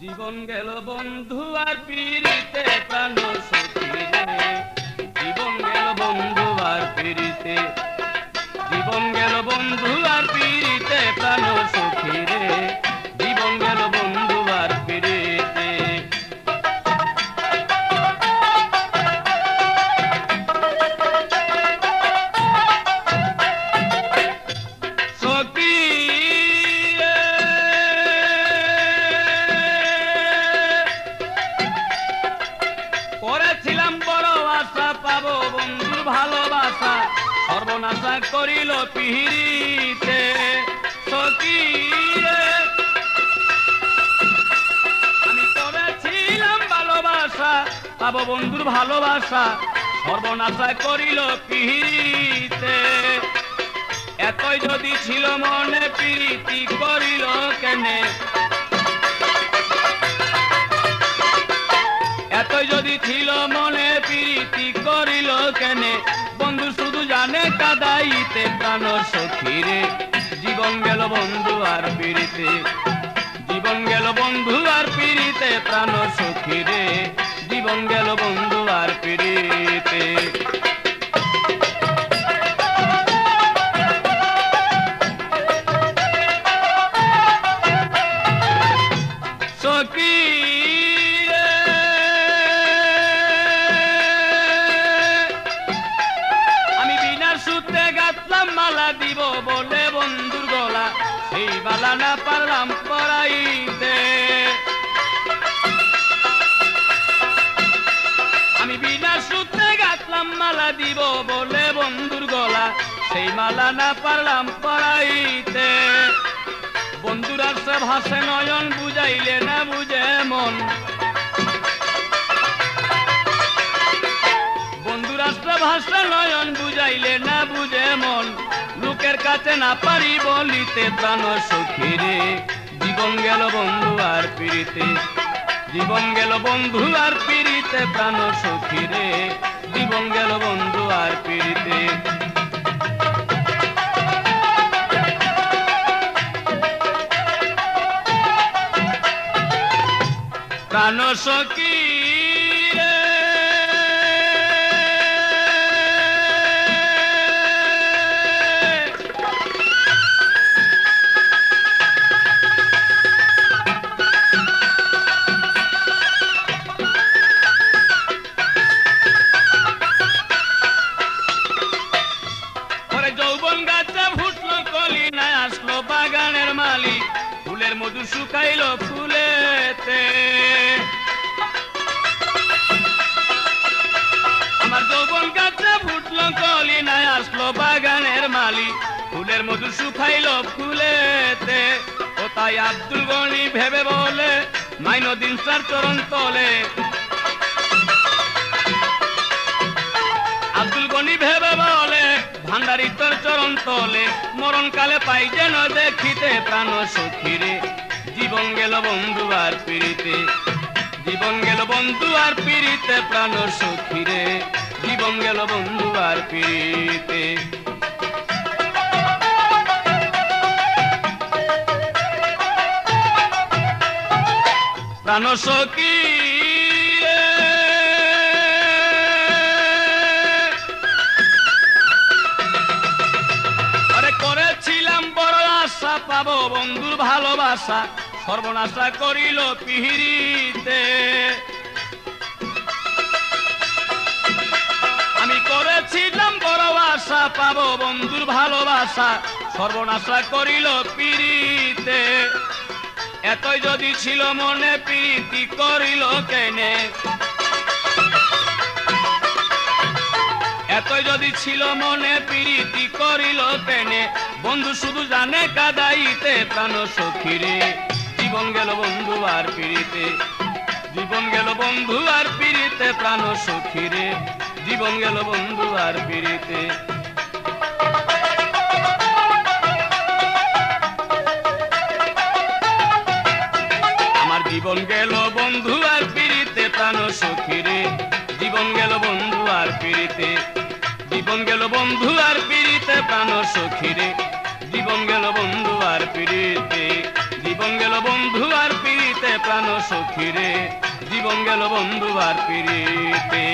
জীবন গেল বন্ধু আর পিরিতে প্রাণ সখী রে। জীবন গেল বন্ধু আর পিরিতে, জীবন গেল বন্ধু আর পিরিতে প্রাণ সখী রে। জীবন গেল বন্ধু আর পিরিতে। সখী করেছিলাম বড় আশা পাবো বন্ধুর ভালোবাসা, সর্বনাশা করিল পিহিরিতে। সখী আমি করেছিলাম ভালোবাসা পাবো বন্ধুর ভালোবাসা, সর্বনাশা করিল পিহিরিতে। এতই যদি ছিল মনে প্রীতি করিল কেনে, এতই যদি ছিল মনে প্রীতি করিল কেনে। বন্ধু শুধু জানে কাদাইতে প্রাণ সখী রে। জীবন গেল বন্ধু আর পিরিতে, জীবন গেল বন্ধু আর পিরিতে প্রাণ সখী রে। জীবন গেল বন্ধু আর পিরিতে। সখী আমি বিনা সুতে গাঁথলাম মালা দিব বলে বন্ধুর গলা, সেই মালা না পারলাম পরাইতে। আমি বিনা সুতে গাঁথলাম মালা দিব বলে বন্ধুর গলা, সেই মালা না পারলাম পরাইতে। বন্ধুর আসে ভাসে নয়ন বুঝাইলে না বুঝে মন, বন্ধুর আসে ভাসে নয়ন বুঝাইলে না বুঝে মন। লোকের কাছে না পারি বলিতে প্রাণ সখী রে। জীবন গেল বন্ধু আর পিরিতে, জীবন গেল বন্ধু আর পিরিতে প্রাণ সখী রে। জীবন গেল বন্ধু আর পিরিতে। প্রাণ সখী যৌবন গাছে ফুটলো কলি না আসলো বাগানের মালি, ফুলের মধু শুকাইলো ফুলেতে। আমার যৌবন গাছে ফুটলো কলি না আসলো বাগানের মালি, ফুলের মধু শুকাইলো ফুলেতে। ও তাই আব্দুল গনি ভেবে বলে মাইনুদ্দিন স্যার চরণ তলে, আব্দুল গনি ভেবে বলে ভান্ডারি তোর চরণ তলে। মরণ কালে পাই যেন দেখিতে প্রাণ সখী রে। জীবন গেল বন্ধু আর পিরিতে, জীবন গেল বন্ধু আর পিরিতে প্রাণ সখী রে। জীবন গেল বন্ধু আর পিরিতে। প্রাণ সখী পাবো বন্ধুর ভালোবাসা, সর্বনাশা করিল পিহিরিতে। আমি করেছিলাম বড় আশা পাবো বন্ধুর ভালোবাসা, সর্বনাশা করিল পিরিতে। এতই যদি ছিল মনে প্রীতি করিল কেনে, এতই যদি ছিল মনে প্রীতি করিল কেনে। বন্ধু শুধু জানে কাদাইতে প্রাণ সখী রে। জীবন গেল বন্ধু আর পিরিতে, জীবন গেল বন্ধু আর পিরিতে প্রাণ সখী রে। জীবন গেল বন্ধু আর পিরিতে। আমার জীবন গেল বন্ধু আর পিরিতে প্রাণ সখী রে। জীবন গেল বন্ধু আর পিরিতে, জীবন গেল বন্ধু আর পিরিতে প্রাণ সখী রে। জীবন গেল বন্ধু আর পিরিতে, জীবন গেল বন্ধু আর পিরিতে প্রাণ সখী রে জীবন গেল বন্ধু আর পিড়িতে